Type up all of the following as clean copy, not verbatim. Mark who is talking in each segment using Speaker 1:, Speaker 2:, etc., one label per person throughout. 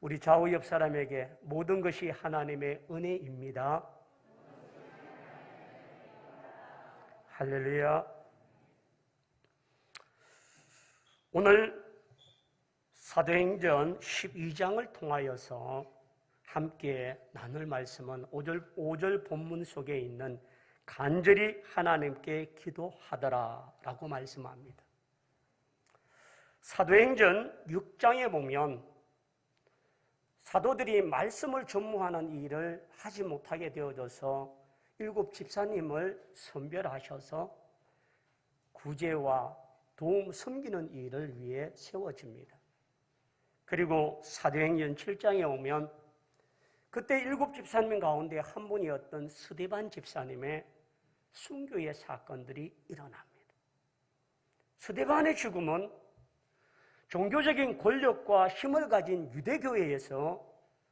Speaker 1: 우리 좌우 옆 사람에게 모든 것이 하나님의 은혜입니다. 할렐루야. 오늘 사도행전 12장을 통하여서 함께 나눌 말씀은 5절 본문 속에 있는 간절히 하나님께 기도하더라 라고 말씀합니다. 사도행전 6장에 보면 사도들이 말씀을 전무하는 일을 하지 못하게 되어져서 7 집사님을 선별하셔서 구제와 도움 섬기는 일을 위해 세워집니다. 그리고 사도행전 7장에 오면 그때 7 집사님 가운데 한 분이었던 스데반 집사님의 순교의 사건들이 일어납니다. 스데반의 죽음은 종교적인 권력과 힘을 가진 유대교회에서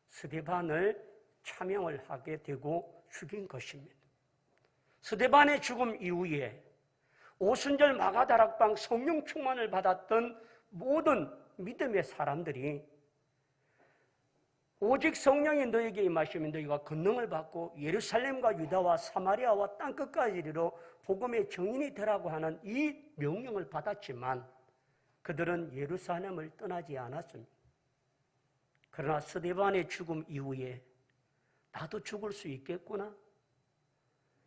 Speaker 1: 스데반을 차명을 하게 되고 죽인 것입니다. 스데반의 죽음 이후에 오순절 마가다락방 성령 충만을 받았던 모든 믿음의 사람들이 오직 성령이 너에게 임하시면 너희가 권능을 받고 예루살렘과 유다와 사마리아와 땅끝까지 이르러 복음의 증인이 되라고 하는 이 명령을 받았지만 그들은 예루살렘을 떠나지 않았습니다. 그러나 스데반의 죽음 이후에 나도 죽을 수 있겠구나,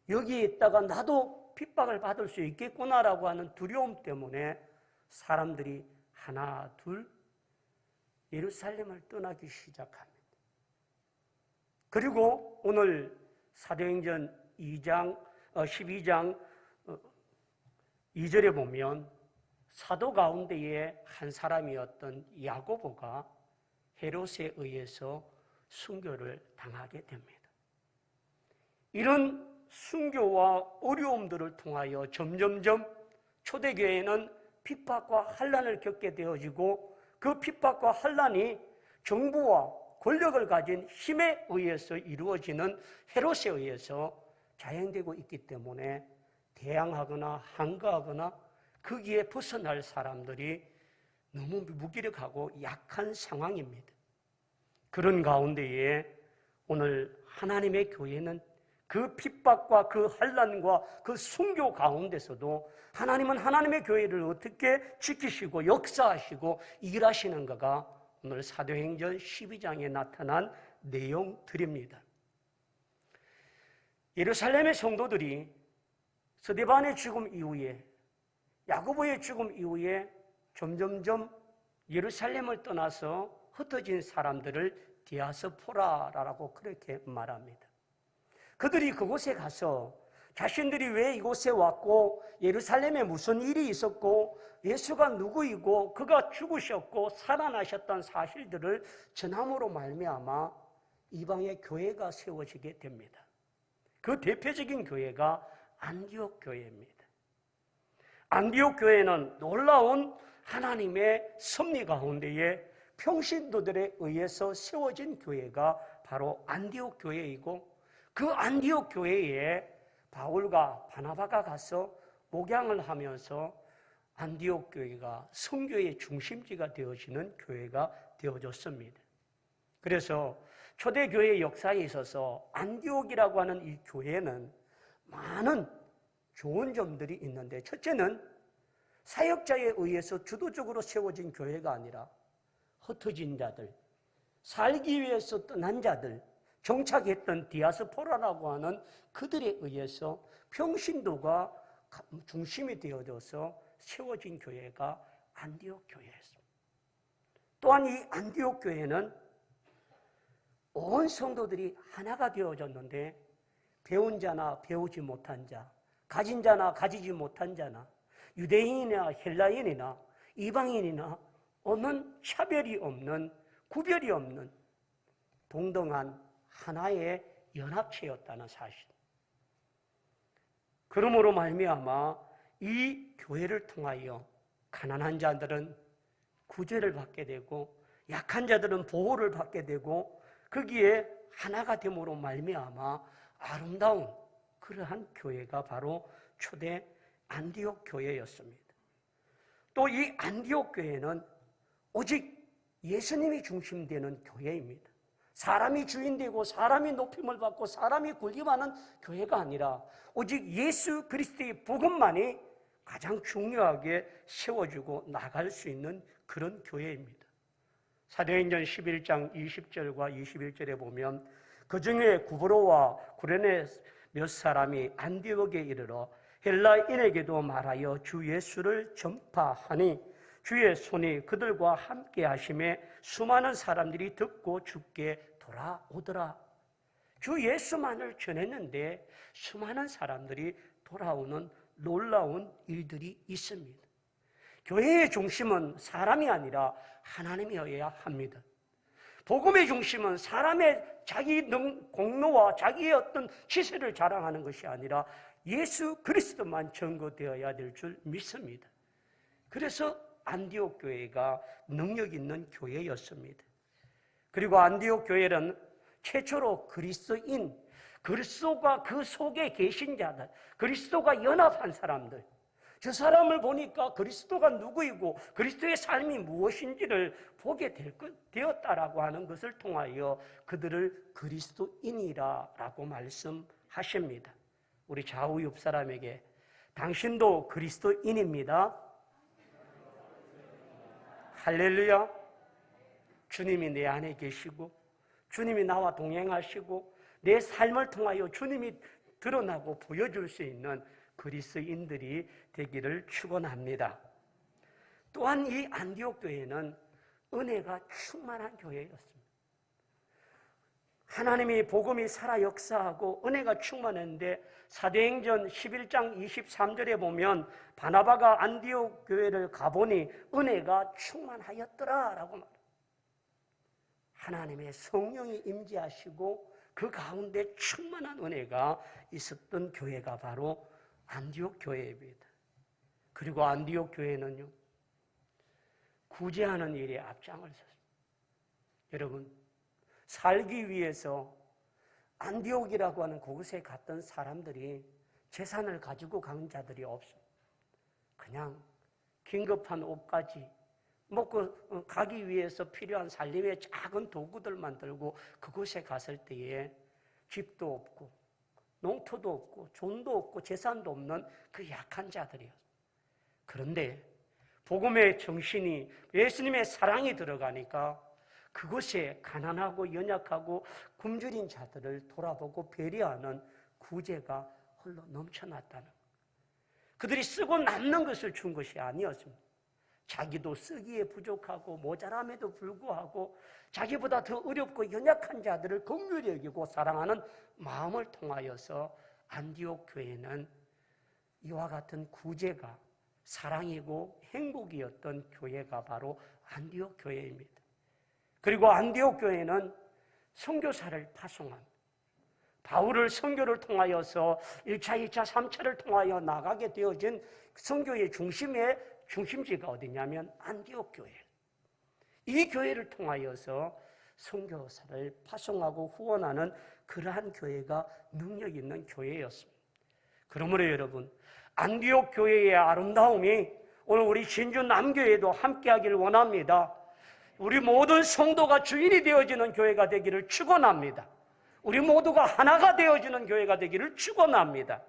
Speaker 1: 여기에 있다가 나도 핍박을 받을 수 있겠구나라고 하는 두려움 때문에 사람들이 하나 둘 예루살렘을 떠나기 시작합니다. 그리고 오늘 사도행전 12장 2절에 보면 사도 가운데에 한 사람이었던 야고보가 헤롯에 의해서 순교를 당하게 됩니다. 이런 순교와 어려움들을 통하여 점점점 초대교회는 핍박과 환난을 겪게 되어지고 그 핍박과 환난이 정부와 권력을 가진 힘에 의해서 이루어지는 헤롯에 의해서 자행되고 있기 때문에 대항하거나 항거하거나 거기에 벗어날 사람들이 너무 무기력하고 약한 상황입니다. 그런 가운데에 오늘 하나님의 교회는 그 핍박과 그 환난과 그 순교 가운데서도 하나님은 하나님의 교회를 어떻게 지키시고 역사하시고 일하시는가가 오늘 사도행전 12장에 나타난 내용들입니다. 예루살렘의 성도들이 스데반의 죽음 이후에 야고보의 죽음 이후에 점점점 예루살렘을 떠나서 흩어진 사람들을 디아스포라라고 그렇게 말합니다. 그들이 그곳에 가서 자신들이 왜 이곳에 왔고 예루살렘에 무슨 일이 있었고 예수가 누구이고 그가 죽으셨고 살아나셨던 사실들을 전함으로 말미암아 이방의 교회가 세워지게 됩니다. 그 대표적인 교회가 안디옥 교회입니다. 안디옥 교회는 놀라운 하나님의 섭리 가운데에 평신도들에 의해서 세워진 교회가 바로 안디옥 교회이고 그 안디옥 교회에 바울과 바나바가 가서 목양을 하면서 안디옥 교회가 선교의 중심지가 되어지는 교회가 되어졌습니다. 그래서 초대교회 역사에 있어서 안디옥이라고 하는 이 교회는 많은 좋은 점들이 있는데 첫째는 사역자에 의해서 주도적으로 세워진 교회가 아니라 흩어진 자들, 살기 위해서 떠난 자들, 정착했던 디아스포라라고 하는 그들에 의해서 평신도가 중심이 되어져서 세워진 교회가 안디옥 교회였습니다. 또한 이 안디옥 교회는 온 성도들이 하나가 되어졌는데 배운 자나 배우지 못한 자, 가진 자나 가지지 못한 자나 유대인이나 헬라인이나 이방인이나 어느 차별이 없는 구별이 없는 동등한 하나의 연합체였다는 사실. 그러므로 말미암아 이 교회를 통하여 가난한 자들은 구제를 받게 되고 약한 자들은 보호를 받게 되고 거기에 하나가 됨으로 말미암아 아름다운 그러한 교회가 바로 초대 안디옥 교회였습니다. 또 이 안디옥 교회는 오직 예수님이 중심되는 교회입니다. 사람이 주인되고 사람이 높임을 받고 사람이 군림하는 교회가 아니라 오직 예수 그리스도의 복음만이 가장 중요하게 세워주고 나갈 수 있는 그런 교회입니다. 사도행전 11장 20절과 21절에 보면 그 중에 구브로와 구레네 몇 사람이 안디옥에 이르러 헬라인에게도 말하여 주 예수를 전파하니 주의 손이 그들과 함께 하심에 수많은 사람들이 듣고 주께 돌아오더라. 주 예수만을 전했는데 수많은 사람들이 돌아오는 놀라운 일들이 있습니다. 교회의 중심은 사람이 아니라 하나님이어야 합니다. 복음의 중심은 사람의 자기 공로와 자기의 어떤 지세를 자랑하는 것이 아니라 예수 그리스도만 전거되어야 될 줄 믿습니다. 그래서 안디옥 교회가 능력 있는 교회였습니다. 그리고 안디옥 교회는 최초로 그리스도인, 그리스도가 그 속에 계신 자들, 그리스도가 연합한 사람들, 저 사람을 보니까 그리스도가 누구이고 그리스도의 삶이 무엇인지를 보게 되었다라고 하는 것을 통하여 그들을 그리스도인이라고 말씀하십니다. 우리 좌우 옆 사람에게 당신도 그리스도인입니다. 할렐루야. 주님이 내 안에 계시고 주님이 나와 동행하시고 내 삶을 통하여 주님이 드러나고 보여줄 수 있는 그리스도인들이 되기를 축원합니다. 또한 이 안디옥 교회는 은혜가 충만한 교회였습니다. 하나님이 복음이 살아 역사하고 은혜가 충만했는데 사도행전 11장 23절에 보면 바나바가 안디옥 교회를 가보니 은혜가 충만하였더라라고 말합니다. 하나님의 성령이 임재하시고 그 가운데 충만한 은혜가 있었던 교회가 바로 안디옥 교회입니다. 그리고 안디옥 교회는요, 구제하는 일에 앞장을 섰습니다. 여러분, 살기 위해서 안디옥이라고 하는 그곳에 갔던 사람들이 재산을 가지고 간 자들이 없습니다. 그냥 긴급한 옷까지 먹고 가기 위해서 필요한 살림의 작은 도구들만 들고 그곳에 갔을 때에 집도 없고 농토도 없고 존도 없고 재산도 없는 그 약한 자들이었습니다. 그런데 복음의 정신이 예수님의 사랑이 들어가니까 그곳에 가난하고 연약하고 굶주린 자들을 돌아보고 배려하는 구제가 홀로 넘쳐났다는 것. 그들이 쓰고 남는 것을 준 것이 아니었습니다. 자기도 쓰기에 부족하고 모자람에도 불구하고 자기보다 더 어렵고 연약한 자들을 긍휼히 여기고 사랑하는 마음을 통하여서 안디옥 교회는 이와 같은 구제가 사랑이고 행복이었던 교회가 바로 안디옥 교회입니다. 그리고 안디옥 교회는 선교사를 파송합니다. 바울을 선교를 통하여서 1차, 2차, 3차를 통하여 나가게 되어진 선교의 중심지가 어디냐면 안디옥 교회. 이 교회를 통하여서 선교사를 파송하고 후원하는 그러한 교회가 능력 있는 교회였습니다. 그러므로 여러분, 안디옥 교회의 아름다움이 오늘 우리 진주 남교회도 함께하기를 원합니다. 우리 모든 성도가 주인이 되어지는 교회가 되기를 축원합니다. 우리 모두가 하나가 되어지는 교회가 되기를 축원합니다.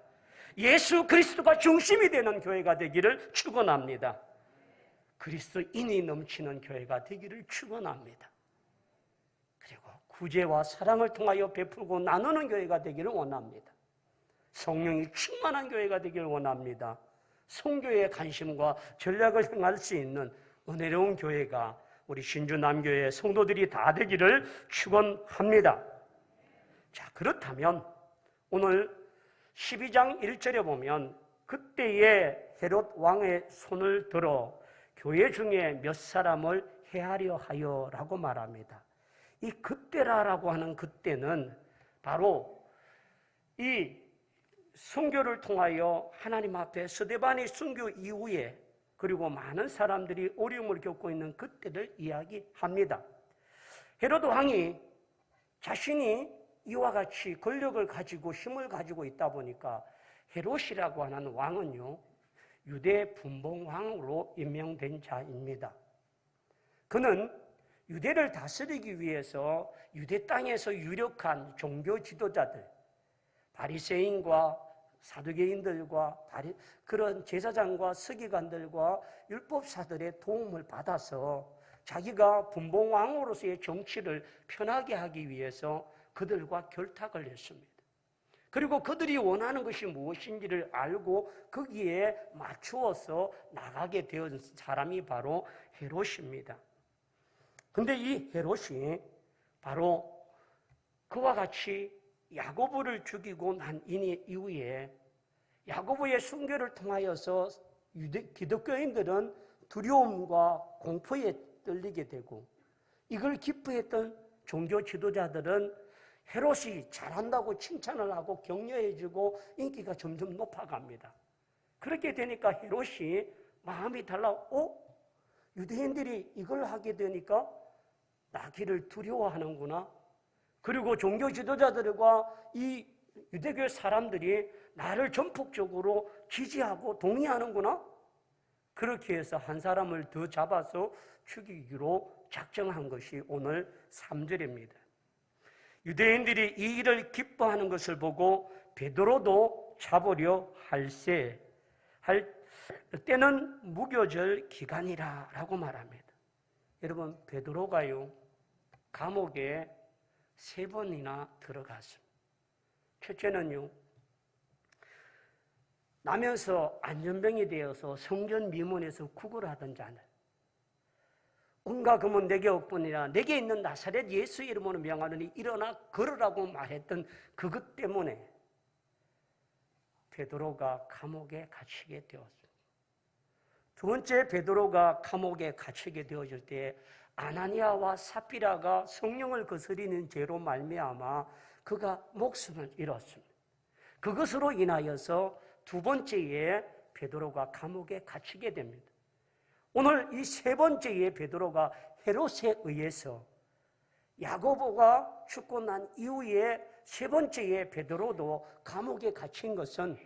Speaker 1: 예수 그리스도가 중심이 되는 교회가 되기를 축원합니다. 그리스도인이 넘치는 교회가 되기를 축원합니다. 그리고 구제와 사랑을 통하여 베풀고 나누는 교회가 되기를 원합니다. 성령이 충만한 교회가 되기를 원합니다. 선교의 관심과 전략을 행할 수 있는 은혜로운 교회가 우리 신주 남교회 성도들이 다 되기를 축원합니다. 자, 그렇다면 오늘 12장 1절에 보면 그때에 헤롯 왕의 손을 들어 교회 중에 몇 사람을 해하려 하여라고 말합니다. 이 그때라라고 하는 그때는 바로 이 선교를 통하여 하나님 앞에 스데반의 선교 이후에 그리고 많은 사람들이 어려움을 겪고 있는 그때를 이야기합니다. 헤롯 왕이 자신이 이와 같이 권력을 가지고 힘을 가지고 있다 보니까 헤롯이라고 하는 왕은요, 유대 분봉왕으로 임명된 자입니다. 그는 유대를 다스리기 위해서 유대 땅에서 유력한 종교 지도자들, 바리새인과 사두개인들과 그런 제사장과 서기관들과 율법사들의 도움을 받아서 자기가 분봉왕으로서의 정치를 편하게 하기 위해서 그들과 결탁을 했습니다. 그리고 그들이 원하는 것이 무엇인지를 알고 거기에 맞추어서 나가게 된 사람이 바로 헤롯입니다. 근데 이 헤롯이 바로 그와 같이 야고보를 죽이고 난 이후에 야고보의 순교를 통하여서 기독교인들은 두려움과 공포에 떨리게 되고, 이걸 기뻐했던 종교 지도자들은 헤롯이 잘한다고 칭찬을 하고 격려해주고 인기가 점점 높아갑니다. 그렇게 되니까 헤롯이 마음이 달라, 유대인들이 이걸 하게 되니까 나기를 두려워하는구나. 그리고 종교 지도자들과 이 유대교 사람들이 나를 전폭적으로 지지하고 동의하는구나. 그렇게 해서 한 사람을 더 잡아서 죽이기로 작정한 것이 오늘 3절입니다. 유대인들이 이 일을 기뻐하는 것을 보고 베드로도 잡으려 할 때는 무교절 기간이라 라고 말합니다. 여러분, 베드로가요 감옥에 3번이나 들어갔습니다. 첫째는요, 나면서 안전병이 되어서 성전 미문에서 구걸하던 자는 온갖 금은 내게 없으니라 내게 있는 나사렛 예수 이름으로 명하노니 일어나 걸으라고 말했던 그것 때문에 베드로가 감옥에 갇히게 되었습니다. 두 번째, 베드로가 감옥에 갇히게 되어질 때 아나니아와 삽비라가 성령을 거스리는 죄로 말미암아 그가 목숨을 잃었습니다. 그것으로 인하여서 두 번째에 베드로가 감옥에 갇히게 됩니다. 오늘 이 3번째에 베드로가 헤롯에 의해서 야고보가 죽고 난 이후에 3번째에 베드로도 감옥에 갇힌 것은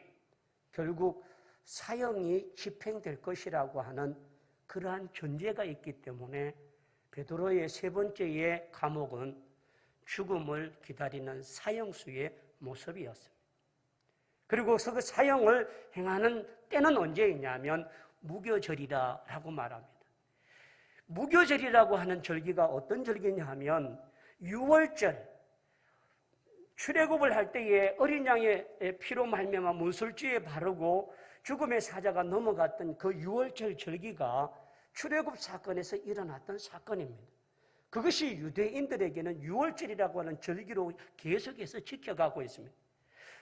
Speaker 1: 결국 사형이 집행될 것이라고 하는 그러한 전제가 있기 때문에 베드로의 3번째의 감옥은 죽음을 기다리는 사형수의 모습이었습니다. 그리고 그 사형을 행하는 때는 언제이냐면 무교절이라고 말합니다. 무교절이라고 하는 절기가 어떤 절기냐 하면 6월절, 출애굽을 할 때에 어린 양의 피로 말미암아 문술주에 바르고 죽음의 사자가 넘어갔던 그 6월절 절기가 출애굽 사건에서 일어났던 사건입니다. 그것이 유대인들에게는 6월절이라고 하는 절기로 계속해서 지켜가고 있습니다.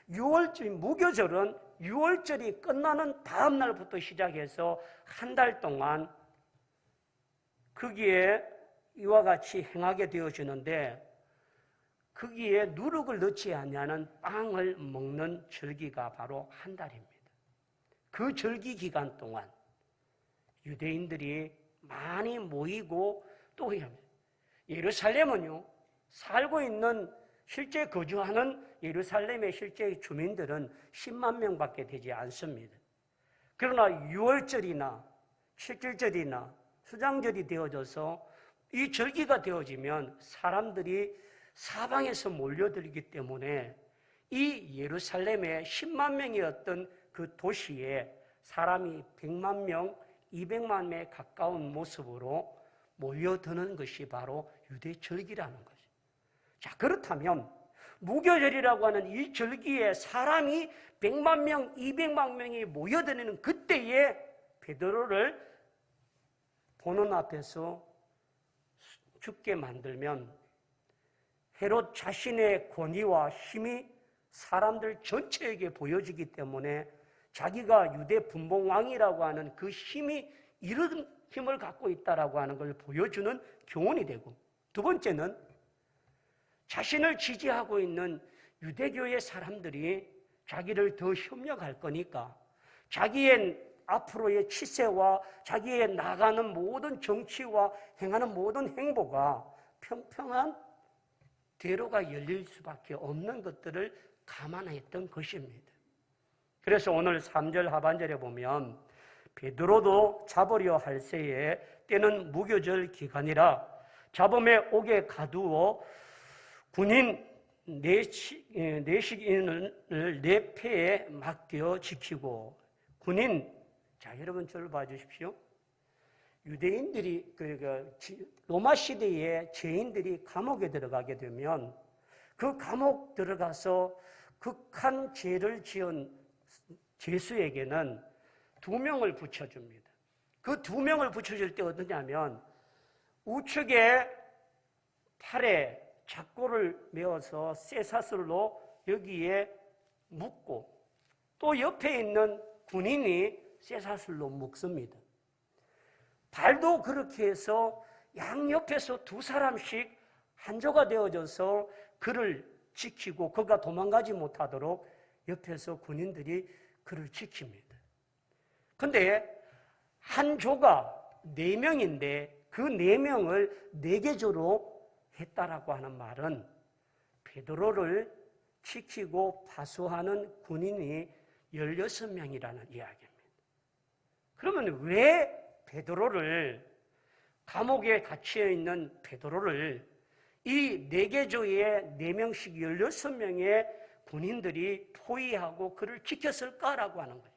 Speaker 1: 6월절, 무교절은 6월절이 끝나는 다음 날부터 시작해서 한 달 동안 거기에 이와 같이 행하게 되어지는데, 거기에 누룩을 넣지 않냐는 빵을 먹는 절기가 바로 한 달입니다. 그 절기 기간 동안 유대인들이 많이 모이고, 또 예루살렘은요, 살고 있는 실제 거주하는 예루살렘의 실제 주민들은 10만 명밖에 되지 않습니다. 그러나 6월절이나 7절절이나 수장절이 되어져서 이 절기가 되어지면 사람들이 사방에서 몰려들기 때문에 이 예루살렘의 10만 명이었던 그 도시에 사람이 100만 명, 200만 명에 가까운 모습으로 모여드는 것이 바로 유대절기라는 거죠. 자, 그렇다면 무교절이라고 하는 이 절기에 사람이 100만 명, 200만 명이 모여드는 그때에 베드로를 보는 앞에서 죽게 만들면 헤롯 자신의 권위와 힘이 사람들 전체에게 보여지기 때문에 자기가 유대 분봉왕이라고 하는 그 힘이 이런 힘을 갖고 있다라고 하는 걸 보여주는 교훈이 되고, 두 번째는 자신을 지지하고 있는 유대교의 사람들이 자기를 더 협력할 거니까 자기의 앞으로의 치세와 자기의 나가는 모든 정치와 행하는 모든 행보가 평평한 대로가 열릴 수밖에 없는 것들을 감안했던 것입니다. 그래서 오늘 3절 하반절에 보면 베드로도 잡으려 할 새에 때는 무교절 기간이라 잡음에 옥에 가두어 군인 내식인을 내 패에 맡겨 지키고 군인, 자 여러분 저를 봐주십시오. 유대인들이 로마 시대에 죄인들이 감옥에 들어가게 되면 그 감옥 들어가서 극한 죄를 지은 죄수에게는 2명을 붙여줍니다. 그 2명을 붙여줄 때 어떠냐면 우측에 팔에 작고를 메어서 쇠사슬로 여기에 묶고 또 옆에 있는 군인이 쇠사슬로 묶습니다. 발도 그렇게 해서 양옆에서 2사람씩 한조가 되어져서 그를 지키고 그가 도망가지 못하도록 옆에서 군인들이 그를 지킵니다. 근데 한 조가 4명인데 그 4명을 4개조로 했다라고 하는 말은 베드로를 지키고 파수하는 군인이 16명이라는 이야기입니다. 그러면 왜 베드로를 감옥에 갇혀 있는 베드로를 이 4개조의 4명씩 16명의 군인들이 포위하고 그를 지켰을까라고 하는 거예요.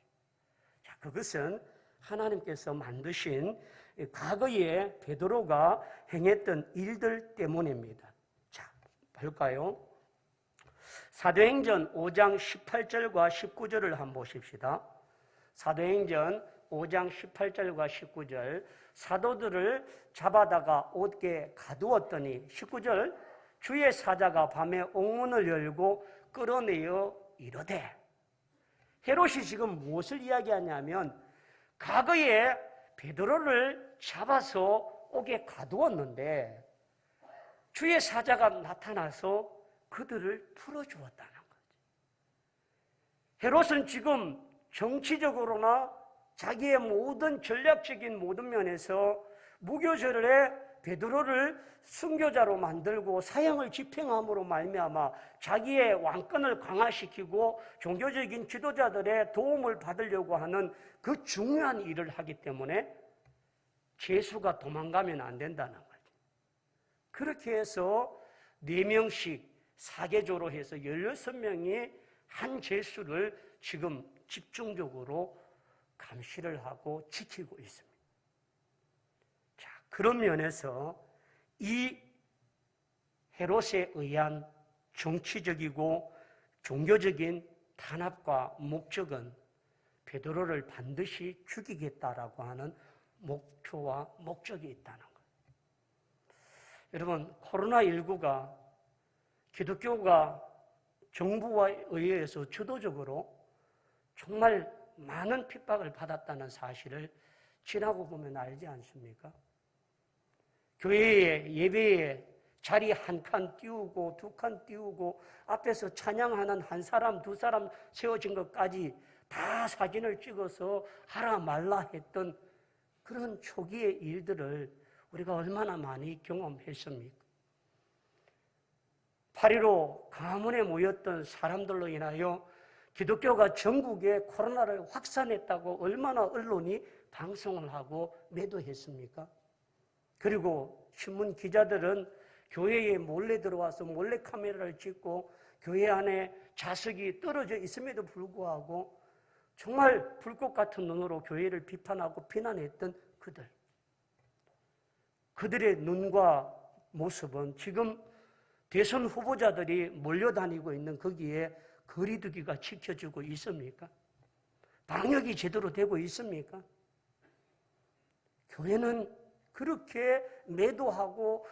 Speaker 1: 자, 그것은 하나님께서 만드신 과거에 베드로가 행했던 일들 때문입니다. 자, 볼까요? 사도행전 5장 18절과 19절을 한번 보십시다. 사도행전 5장 18절과 19절 사도들을 잡아다가 옥에 가두었더니 19절 주의 사자가 밤에 옥문을 열고 끌어내어 이르되 헤롯이 지금 무엇을 이야기하냐면 과거에 베드로를 잡아서 옥에 가두었는데 주의 사자가 나타나서 그들을 풀어주었다는 거죠. 헤롯은 지금 정치적으로나 자기의 모든 전략적인 모든 면에서 무교절에 베드로를 순교자로 만들고 사형을 집행함으로 말미암아 자기의 왕권을 강화시키고 종교적인 지도자들의 도움을 받으려고 하는 그 중요한 일을 하기 때문에 죄수가 도망가면 안 된다는 거죠. 그렇게 해서 4명씩 4개조로 해서 16명이 한 죄수를 지금 집중적으로 감시를 하고 지키고 있습니다. 자, 그런 면에서 이 헤롯에 의한 정치적이고 종교적인 탄압과 목적은 베드로를 반드시 죽이겠다라고 하는 목표와 목적이 있다는 것. 여러분, 코로나19가 기독교가 정부와 의회에서 주도적으로 정말 많은 핍박을 받았다는 사실을 지나고 보면 알지 않습니까? 교회에 예배에 자리 1칸 띄우고 2칸 띄우고 앞에서 찬양하는 1사람 2사람 세워진 것까지 다 사진을 찍어서 하라 말라 했던 그런 초기의 일들을 우리가 얼마나 많이 경험했습니까? 8.15 광화문에 모였던 사람들로 인하여 기독교가 전국에 코로나를 확산했다고 얼마나 언론이 방송을 하고 매도했습니까? 그리고 신문 기자들은 교회에 몰래 들어와서 몰래 카메라를 찍고 교회 안에 자석이 떨어져 있음에도 불구하고 정말 불꽃 같은 눈으로 교회를 비판하고 비난했던 그들의 눈과 모습은 지금 대선 후보자들이 몰려다니고 있는 거기에 거리두기가 지켜지고 있습니까? 방역이 제대로 되고 있습니까? 교회는 그렇게 매도하고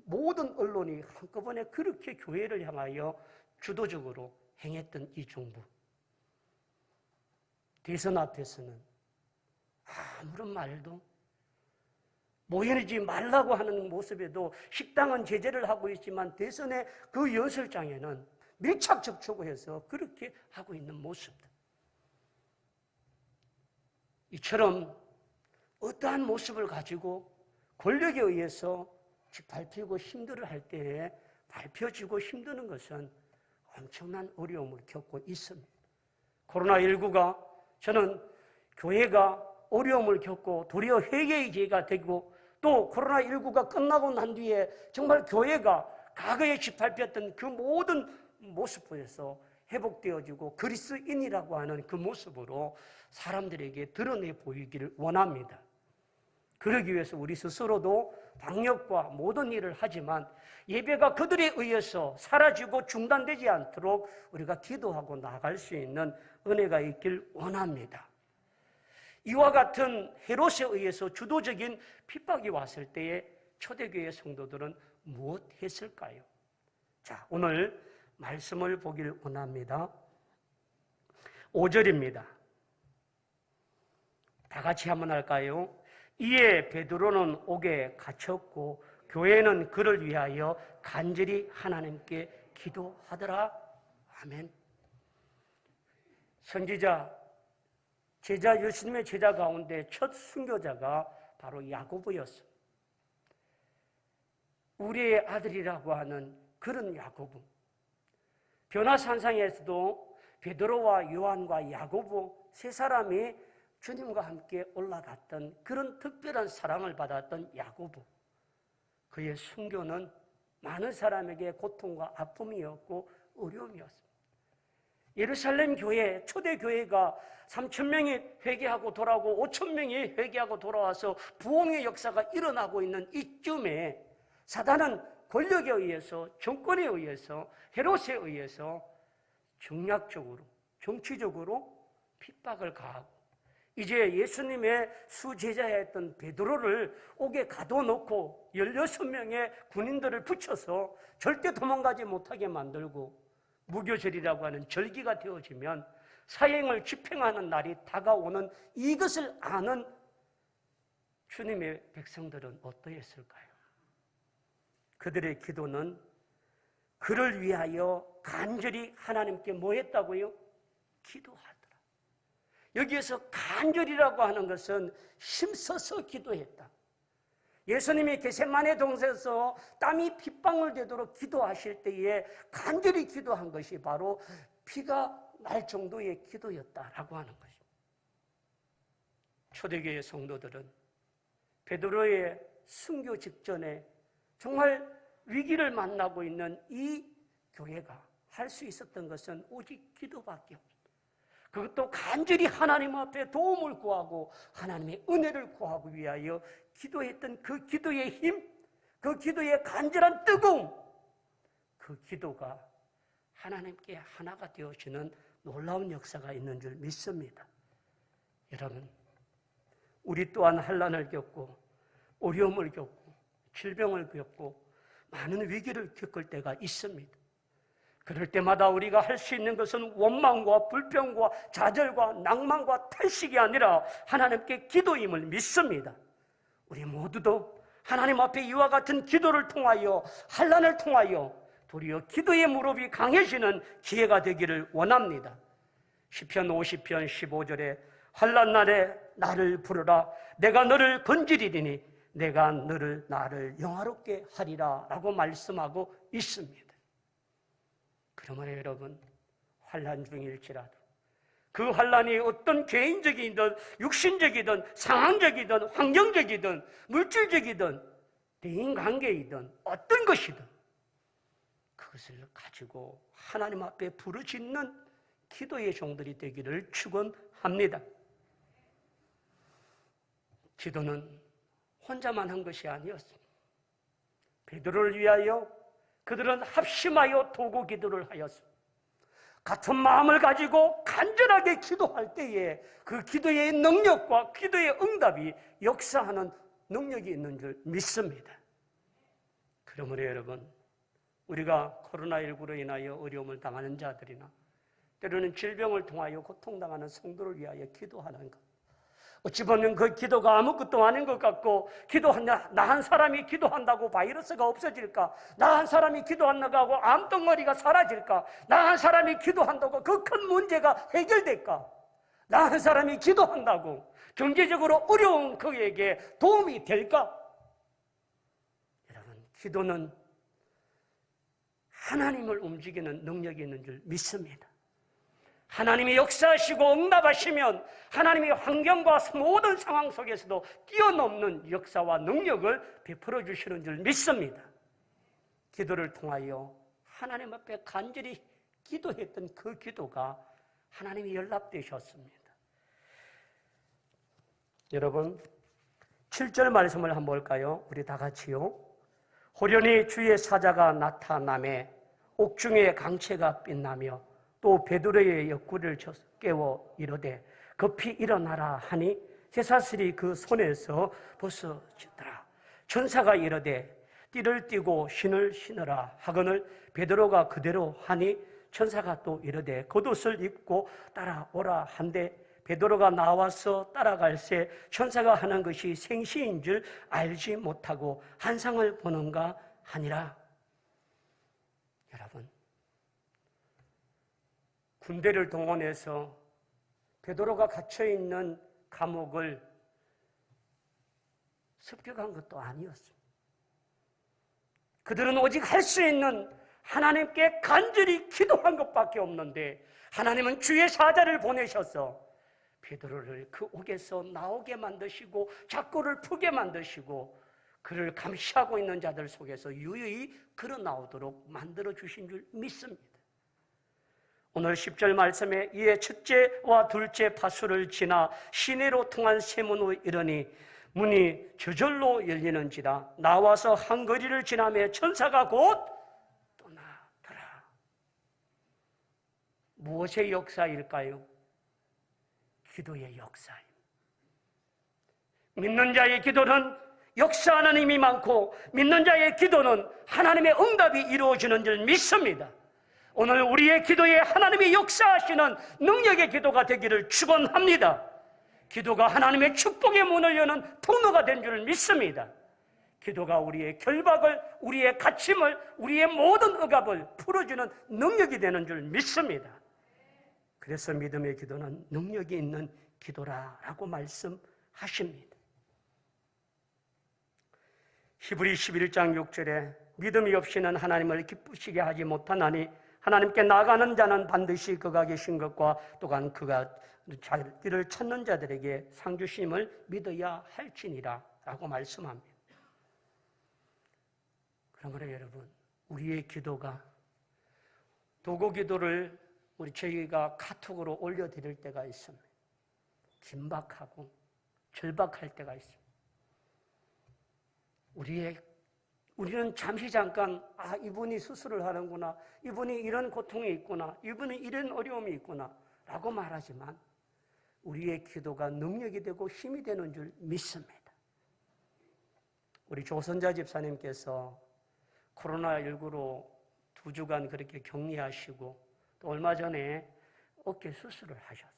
Speaker 1: 모든 언론이 한꺼번에 그렇게 교회를 향하여 주도적으로 행했던 이 정부. 대선 앞에서는 아무런 말도 모이지 말라고 하는 모습에도 식당은 제재를 하고 있지만 대선의 그 연설장에는 밀착 접촉을 해서 그렇게 하고 있는 모습들. 이처럼 어떠한 모습을 가지고 권력에 의해서 밟히고 힘들어 할 때에 밟혀지고 힘드는 것은 엄청난 어려움을 겪고 있습니다. 코로나19가 저는 교회가 어려움을 겪고 도리어 회개의 기회가 되고 또 코로나19가 끝나고 난 뒤에 정말 교회가 과거에 짓밟혔던 그 모든 모습에서 회복되어지고 그리스인이라고 하는 그 모습으로 사람들에게 드러내 보이기를 원합니다. 그러기 위해서 우리 스스로도 방역과 모든 일을 하지만 예배가 그들에 의해서 사라지고 중단되지 않도록 우리가 기도하고 나아갈 수 있는 은혜가 있길 원합니다. 이와 같은 헤롯에 의해서 주도적인 핍박이 왔을 때에 초대교회 성도들은 무엇 했을까요? 자, 오늘 말씀을 보길 원합니다. 5절입니다. 다 같이 한번 할까요? 이에 베드로는 옥에 갇혔고 교회는 그를 위하여 간절히 하나님께 기도하더라. 아멘. 선지자, 제자, 예수님의 제자 가운데 첫 순교자가 바로 야고보였습니다. 우리의 아들이라고 하는 그런 야고보. 변화산상에서도 베드로와 요한과 야고보 세 사람이 주님과 함께 올라갔던 그런 특별한 사랑을 받았던 야고보. 그의 순교는 많은 사람에게 고통과 아픔이었고 어려움이었습니다. 예루살렘 교회, 초대 교회가 3,000명이 회개하고 돌아오고 5,000명이 회개하고 돌아와서 부흥의 역사가 일어나고 있는 이쯤에 사단은 권력에 의해서, 정권에 의해서, 헤롯에 의해서 정략적으로, 정치적으로 핍박을 가하고 이제 예수님의 수제자였던 베드로를 옥에 가둬놓고 16명의 군인들을 붙여서 절대 도망가지 못하게 만들고 무교절이라고 하는 절기가 되어지면 사형을 집행하는 날이 다가오는 이것을 아는 주님의 백성들은 어떠했을까요? 그들의 기도는 그를 위하여 간절히 하나님께 뭐 했다고요? 기도하더라. 여기에서 간절이라고 하는 것은 힘써서 기도했다. 예수님이 겟세마네 동산에서 땀이 핏방울 되도록 기도하실 때에 간절히 기도한 것이 바로 피가 날 정도의 기도였다라고 하는 것입니다. 초대교회 성도들은 베드로의 순교 직전에 정말 위기를 만나고 있는 이 교회가 할 수 있었던 것은 오직 기도밖에 없습니다. 그것도 간절히 하나님 앞에 도움을 구하고 하나님의 은혜를 구하기 위하여 기도했던 그 기도의 힘, 그 기도의 간절한 뜨거움, 그 기도가 하나님께 하나가 되어지는 놀라운 역사가 있는 줄 믿습니다. 여러분, 우리 또한 환난을 겪고 어려움을 겪고 질병을 겪고 많은 위기를 겪을 때가 있습니다. 그럴 때마다 우리가 할 수 있는 것은 원망과 불평과 좌절과 낭만과 탄식이 아니라 하나님께 기도임을 믿습니다. 우리 모두도 하나님 앞에 이와 같은 기도를 통하여 환난을 통하여 도리어 기도의 무릎이 강해지는 기회가 되기를 원합니다. 시편 50편 15절에 환난 날에 나를 부르라 내가 너를 건지리니 내가 나를 영화롭게 하리라 라고 말씀하고 있습니다. 그러므로 여러분, 환난 중일지라도 그 환난이 어떤 개인적이든 육신적이든 상황적이든 환경적이든 물질적이든 대인관계이든 어떤 것이든 그것을 가지고 하나님 앞에 부르짖는 기도의 종들이 되기를 축원합니다. 기도는 혼자만 한 것이 아니었습니다. 베드로를 위하여 그들은 합심하여 도구 기도를 하였습니다. 같은 마음을 가지고 간절하게 기도할 때에 그 기도의 능력과 기도의 응답이 역사하는 능력이 있는 줄 믿습니다. 그러므로 여러분, 우리가 코로나19로 인하여 어려움을 당하는 자들이나 때로는 질병을 통하여 고통당하는 성도를 위하여 기도하는 것, 어찌 보면 그 기도가 아무것도 아닌 것 같고 나 한 사람이 기도한다고 바이러스가 없어질까? 나 한 사람이 기도한다고 암덩어리가 사라질까? 나 한 사람이 기도한다고 그 큰 문제가 해결될까? 나 한 사람이 기도한다고 경제적으로 어려운 그에게 도움이 될까? 여러분, 기도는 하나님을 움직이는 능력이 있는 줄 믿습니다. 하나님이 역사하시고 응답하시면 하나님이 환경과 모든 상황 속에서도 뛰어넘는 역사와 능력을 베풀어 주시는 줄 믿습니다. 기도를 통하여 하나님 앞에 간절히 기도했던 그 기도가 하나님이 연락되셨습니다. 여러분, 7절 말씀을 한번 볼까요? 우리 다 같이요. 호련히 주의 사자가 나타나매 옥중의 강채가 빛나며 또 베드로의 옆구리를 깨워 이르되 급히 일어나라 하니 쇠사슬이 그 손에서 벗어지더라. 천사가 이르되 띠를 띠고 신을 신으라 하거늘 베드로가 그대로 하니 천사가 또 이르되 겉옷을 입고 따라오라 한데 베드로가 나와서 따라갈새 천사가 하는 것이 생시인 줄 알지 못하고 환상을 보는가 하니라. 여러분, 군대를 동원해서 베드로가 갇혀있는 감옥을 습격한 것도 아니었습니다. 그들은 오직 할 수 있는 하나님께 간절히 기도한 것밖에 없는데 하나님은 주의 사자를 보내셔서 베드로를 그 옥에서 나오게 만드시고 작고를 푸게 만드시고 그를 감시하고 있는 자들 속에서 유유히 걸어 나오도록 만들어 주신 줄 믿습니다. 오늘 10절 말씀에 이에 첫째와 둘째 파수를 지나 시내로 통한 세문으로 이르니 문이 저절로 열리는지라. 나와서 한 거리를 지나며 천사가 곧 떠나더라. 무엇의 역사일까요? 기도의 역사입니다. 믿는 자의 기도는 역사하는 힘이 많고 믿는 자의 기도는 하나님의 응답이 이루어지는 줄 믿습니다. 오늘 우리의 기도에 하나님의 역사하시는 능력의 기도가 되기를 축원합니다. 기도가 하나님의 축복의 문을 여는 통로가 된 줄 믿습니다. 기도가 우리의 결박을, 우리의 갇힘을, 우리의 모든 억압을 풀어주는 능력이 되는 줄 믿습니다. 그래서 믿음의 기도는 능력이 있는 기도라라고 말씀하십니다. 히브리 11장 6절에 믿음이 없이는 하나님을 기쁘시게 하지 못하나니 하나님께 나아가는 자는 반드시 그가 계신 것과 또한 그가 자기를 찾는 자들에게 상 주심을 믿어야 할지니라 라고 말씀합니다. 그러므로 여러분, 우리의 기도가 도구 기도를 저희가 카톡으로 올려드릴 때가 있습니다. 긴박하고 절박할 때가 있습니다. 우리는 잠시 잠깐 이분이 수술을 하는구나, 이분이 이런 고통이 있구나, 이분이 이런 어려움이 있구나 라고 말하지만 우리의 기도가 능력이 되고 힘이 되는 줄 믿습니다. 우리 조선자 집사님께서 코로나19로 2주간 그렇게 격리하시고 또 얼마 전에 어깨 수술을 하셨어요.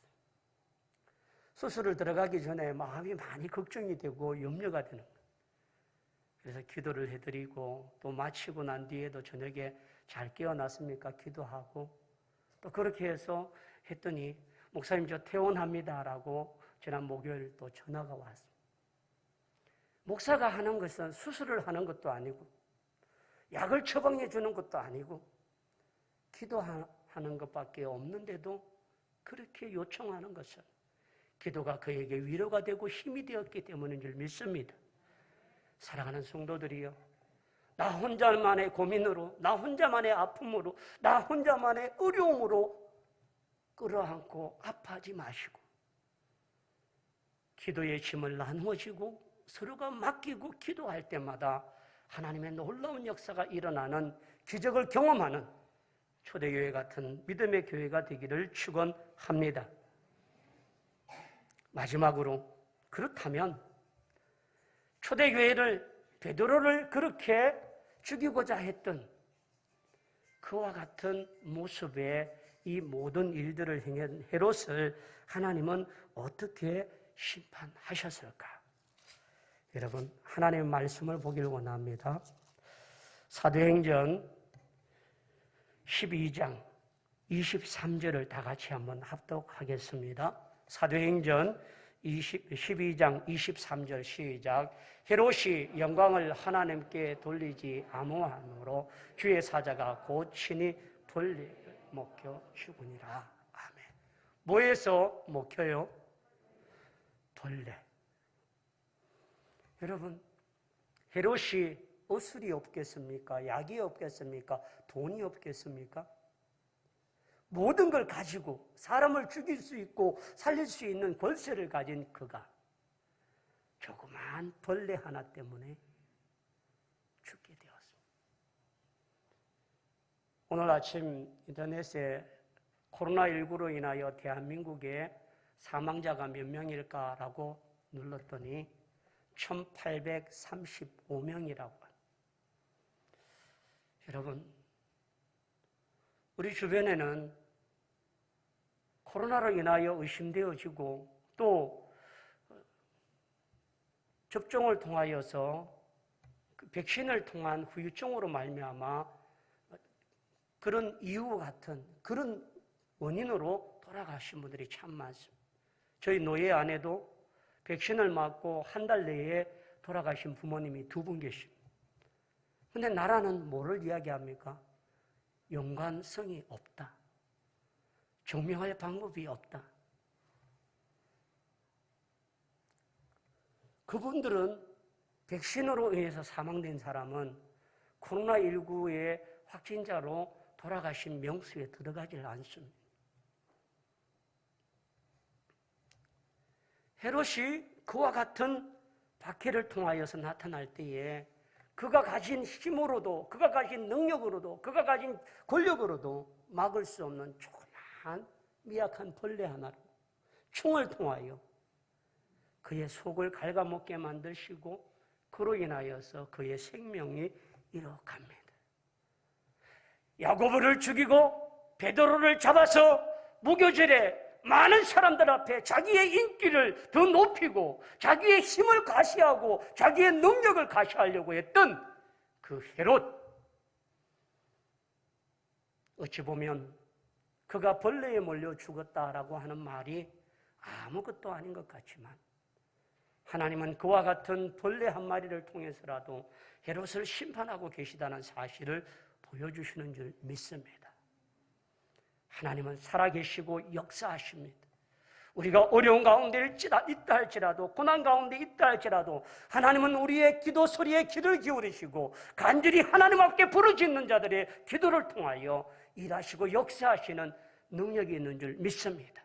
Speaker 1: 수술을 들어가기 전에 마음이 많이 걱정이 되고 염려가 되는 거예요. 그래서 기도를 해드리고 또 마치고 난 뒤에도 저녁에 잘 깨어났습니까? 기도하고 또 그렇게 해서 했더니 목사님 저 퇴원합니다라고 지난 목요일 또 전화가 왔습니다. 목사가 하는 것은 수술을 하는 것도 아니고 약을 처방해 주는 것도 아니고 기도하는 것밖에 없는데도 그렇게 요청하는 것은 기도가 그에게 위로가 되고 힘이 되었기 때문인 줄 믿습니다. 사랑하는 성도들이요, 나 혼자만의 고민으로, 나 혼자만의 아픔으로, 나 혼자만의 어려움으로 끌어안고 아파하지 마시고 기도의 짐을 나누어지고 서로가 맡기고 기도할 때마다 하나님의 놀라운 역사가 일어나는 기적을 경험하는 초대교회 같은 믿음의 교회가 되기를 축원합니다. 마지막으로, 그렇다면 초대교회를, 베드로를 그렇게 죽이고자 했던 그와 같은 모습의 이 모든 일들을 행한 헤롯을 하나님은 어떻게 심판하셨을까? 여러분, 하나님의 말씀을 보기를 원합니다. 사도행전 12장 23절을 다 같이 한번 합독하겠습니다. 사도행전 12장 23절 시작. 헤롯이 영광을 하나님께 돌리지 아무함으로 주의 사자가 곧 친히 벌레를 먹여 죽으니라. 아멘. 뭐에서 먹혀요? 벌레. 여러분, 헤롯이 의술이 없겠습니까? 약이 없겠습니까? 돈이 없겠습니까? 모든 걸 가지고 사람을 죽일 수 있고 살릴 수 있는 권세를 가진 그가 조그만 벌레 하나 때문에 죽게 되었습니다. 오늘 아침 인터넷에 코로나19로 인하여 대한민국에 사망자가 몇 명일까라고 눌렀더니 1835명이라고 합니다. 여러분, 우리 주변에는 코로나로 인하여 의심되어지고 또 접종을 통하여서 그 백신을 통한 후유증으로 말미암아 그런 이유 같은 그런 원인으로 돌아가신 분들이 참 많습니다. 저희 노예 안에도 백신을 맞고 한 달 내에 돌아가신 부모님이 2분 계십니다. 그런데 나라는 뭐를 이야기합니까? 연관성이 없다. 증명할 방법이 없다. 그분들은 백신으로 인해서 사망된 사람은 코로나19의 확진자로 돌아가신 명수에 들어가질 않습니다. 헤롯이 그와 같은 박해를 통하여서 나타날 때에 그가 가진 힘으로도, 그가 가진 능력으로도, 그가 가진 권력으로도 막을 수 없는 조그만 미약한 벌레 하나로 총을 통하여 그의 속을 갉아먹게 만드시고 그로 인하여서 그의 생명이 잃어갑니다. 야고보를 죽이고 베드로를 잡아서 무교절에 많은 사람들 앞에 자기의 인기를 더 높이고 자기의 힘을 과시하고 자기의 능력을 과시하려고 했던 그 헤롯, 어찌 보면 그가 벌레에 몰려 죽었다라고 하는 말이 아무것도 아닌 것 같지만 하나님은 그와 같은 벌레 한 마리를 통해서라도 헤롯을 심판하고 계시다는 사실을 보여주시는 줄 믿습니다. 하나님은 살아계시고 역사하십니다. 우리가 어려운 가운데 있다 할지라도, 고난 가운데 있다 할지라도 하나님은 우리의 기도 소리에 귀를 기울이시고 간절히 하나님 앞에 부르짖는 자들의 기도를 통하여 일하시고 역사하시는 능력이 있는 줄 믿습니다.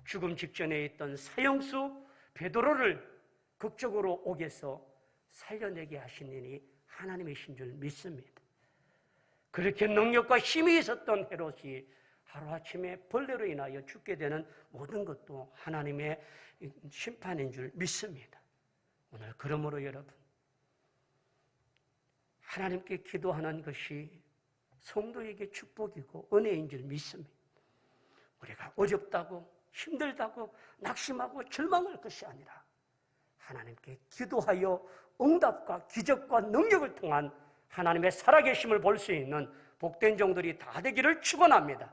Speaker 1: 죽음 직전에 있던 사형수 베드로를 극적으로 옥에서 살려내게 하신 일이 하나님이신 줄 믿습니다. 그렇게 능력과 힘이 있었던 헤롯이 하루아침에 벌레로 인하여 죽게 되는 모든 것도 하나님의 심판인 줄 믿습니다. 오늘 그러므로 여러분, 하나님께 기도하는 것이 성도에게 축복이고 은혜인 줄 믿습니다. 우리가 어렵다고 힘들다고 낙심하고 절망할 것이 아니라 하나님께 기도하여 응답과 기적과 능력을 통한 하나님의 살아계심을 볼 수 있는 복된 종들이 다 되기를 축원합니다.